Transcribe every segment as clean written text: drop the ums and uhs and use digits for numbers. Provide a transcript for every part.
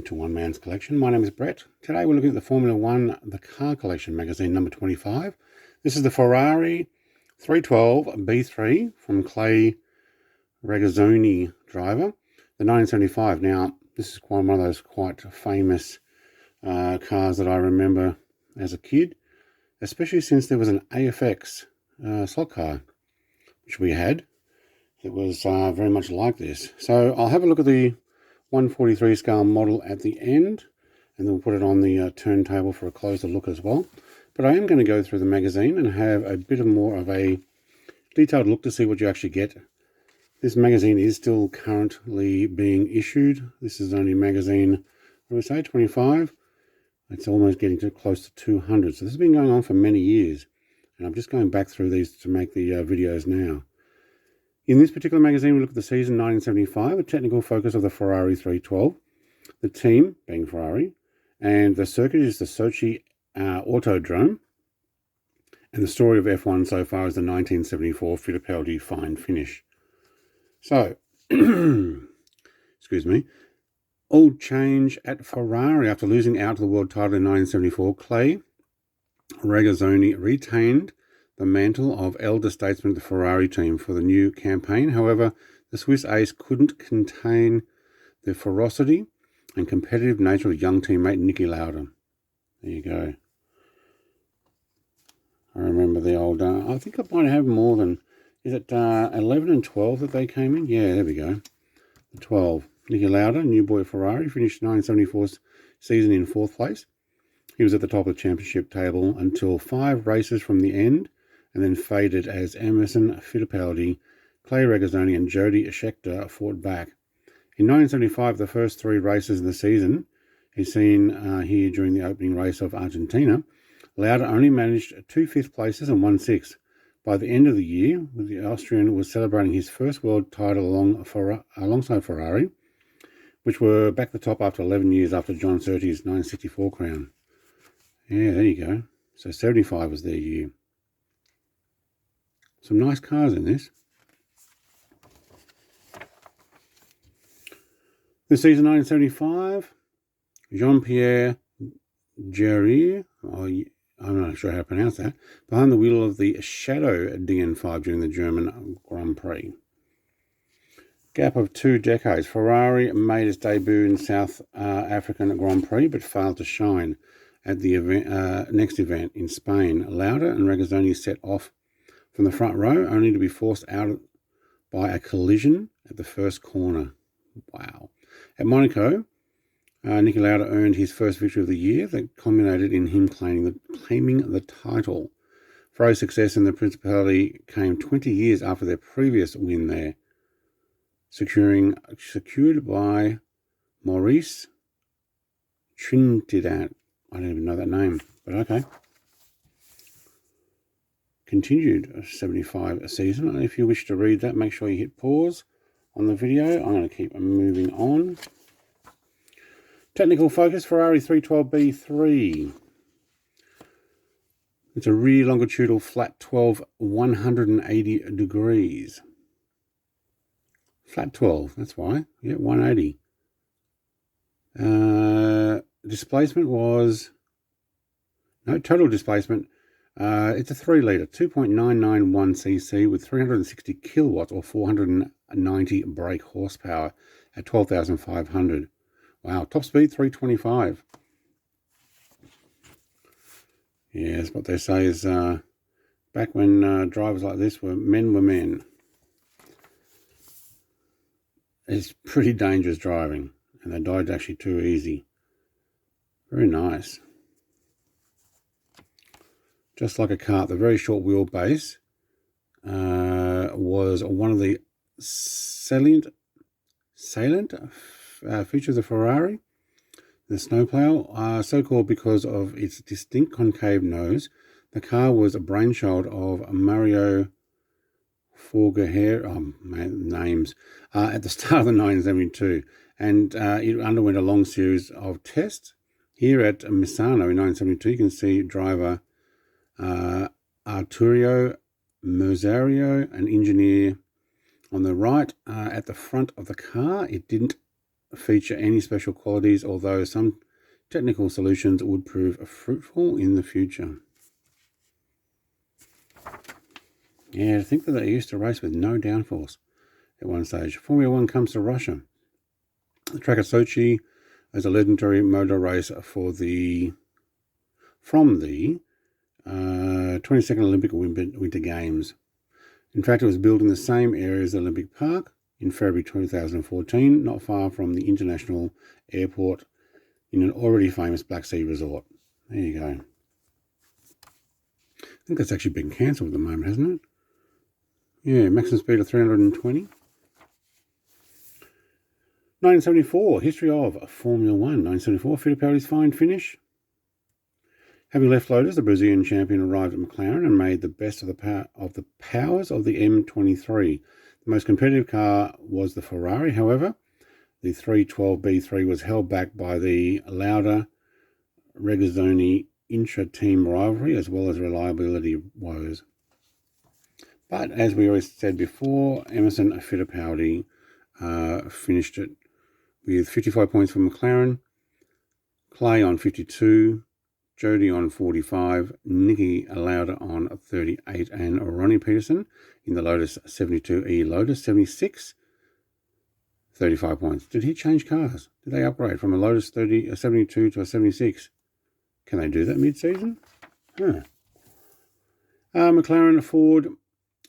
to One Man's Collection. My name is Brett. Today we're looking at the Formula One, the Car Collection magazine number 25. This is the Ferrari 312B3 from Clay Regazzoni driver, the 1975. Now, this is one of those quite famous cars that I remember as a kid, especially since there was an AFX slot car, which we had. It was very much like this. So I'll have a look at the 143 scale model at the end, and then we'll put it on the turntable for a closer look as well. But I am going to go through the magazine and have a bit more of a detailed look to see what you actually get. This magazine is still currently being issued. This is only magazine, what do we say, 25? It's almost getting too close to 200. So this has been going on for many years, and I'm just going back through these to make the videos now. In this particular magazine, we look at the season 1975, a technical focus of the Ferrari 312, the team being Ferrari, and the circuit is the Sochi Autodrome, and the story of F1 so far is the 1974 Fittipaldi fine finish. So, excuse me, all change at Ferrari. After losing out to the world title in 1974, Clay Regazzoni retained the mantle of elder statesman of the Ferrari team for the new campaign. However, the Swiss ace couldn't contain the ferocity and competitive nature of young teammate Niki Lauda. There you go. I remember the old, I think I might have more than, is it 11 and 12 that they came in? Yeah, there we go. The 12. Niki Lauda, new boy Ferrari, finished 1974's season in 4th place. He was at the top of the championship table until 5 races from the end, and then faded as Emerson Fittipaldi, Clay Regazzoni and Jody Scheckter fought back. In 1975, the first 3 races of the season is seen here during the opening race of Argentina. Lauda only managed 2 5th places and 1 6th. By the end of the year, the Austrian was celebrating his first world title alongside Ferrari, which were back the top after 11 years after John Surtees' 1964 crown. Yeah, there you go. So 75 was their year. Some nice cars in this. The season 1975, Jean-Pierre Jarier, I'm not sure how to pronounce that, behind the wheel of the Shadow DN5 during the German Grand Prix. Gap of 2 decades, Ferrari made its debut in South African Grand Prix but failed to shine at the next event in Spain. Lauda and Regazzoni set off from the front row, only to be forced out by a collision at the first corner. Wow. At Monaco, Niki Lauda earned his first victory of the year that culminated in him claiming the title. Ferrari's success in the Principality came 20 years after their previous win there, secured by Maurice Trintignant. I don't even know that name, but okay. Continued 75 season. If you wish to read that, make sure you hit pause on the video. I'm going to keep moving on. Technical focus, Ferrari 312B3. It's a rear longitudinal flat 12, 180 degrees. Flat 12, that's why. Yeah, 180. Displacement was, no, total displacement. It's a 3-litre, 2.991 cc with 360 kilowatts or 490 brake horsepower at 12,500. Wow, top speed 325. Yeah, that's what they say is back when drivers like this were men. It's pretty dangerous driving, and they died actually too easy. Very nice. Just like a kart, the very short wheelbase was one of the salient features of Ferrari. The snowplow, so called because of its distinct concave nose. The car was a brainchild of Mario Forghieri, names, at the start of the 1972, and it underwent a long series of tests. Here at Misano in 1972, you can see driver Arturo Merzario, an engineer on the right. At the front of the car, it didn't feature any special qualities, although some technical solutions would prove fruitful in the future. Yeah, to think that they used to race with no downforce at one stage. Formula One comes to Russia. The track at Sochi is a legendary motor race from the 22nd Olympic Winter Games. In fact, it was built in the same area as the Olympic Park in February 2014, not far from the international airport in an already famous Black Sea resort. There you go. I think that's actually been cancelled at the moment, hasn't it? Yeah, maximum speed of 320. 1974, history of Formula One. 1974, Fittipaldi's fine finish. Having left Lotus, the Brazilian champion arrived at McLaren and made the best of the powers of the M23. The most competitive car was the Ferrari, however. The 312B3 was held back by the louder Regazzoni intra-team rivalry as well as reliability woes. But as we always said before, Emerson Fittipaldi finished it with 55 points for McLaren, Clay on 52, Jody on 45, Nicky Lauda on 38, and Ronnie Peterson in the Lotus 72E Lotus 76, 35 points. Did he change cars? Did they upgrade from a Lotus 72 to a 76? Can they do that mid-season? Huh. McLaren Ford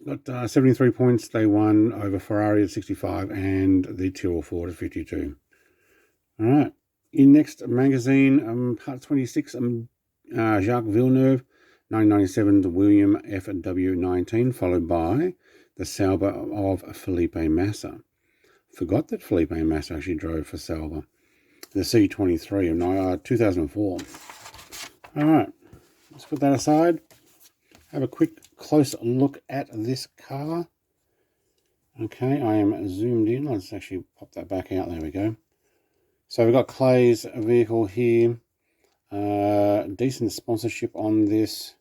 got 73 points. They won over Ferrari at 65 and the Tyrrell Ford at 52. All right. In next magazine, part 26, Jacques Villeneuve, 1997 to William FW19, followed by the Sauber of Felipe Massa. Forgot that Felipe Massa actually drove for Sauber. The C23 of 2004. All right. Let's put that aside. Have a quick close look at this car. Okay, I am zoomed in. Let's actually pop that back out. There we go. So we've got Clay's vehicle here. Decent sponsorship on this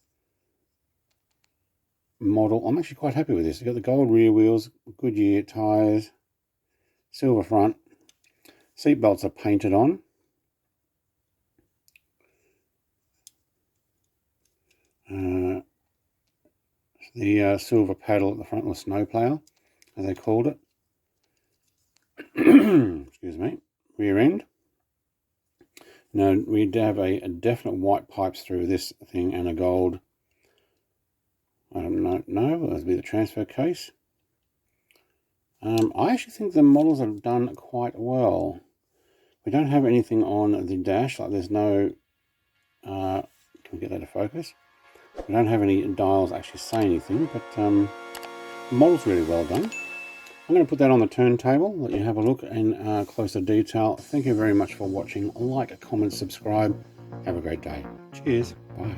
model. I'm actually quite happy with this. You've got the gold rear wheels, Goodyear tyres, silver front. Seat belts are painted on. The silver paddle at the front, or snowplow, as they called it. Excuse me. Rear end. Now, we have a definite white pipes through this thing and a gold. I don't know. That'll be the transfer case. I actually think the models have done quite well. We don't have anything on the dash. Like there's no. Can we get that to focus? We don't have any dials actually say anything, but the model's really well done. I'm going to put that on the turntable, let you have a look in closer detail. Thank you very much for watching. Like, comment, subscribe. Have a great day. Cheers. Bye.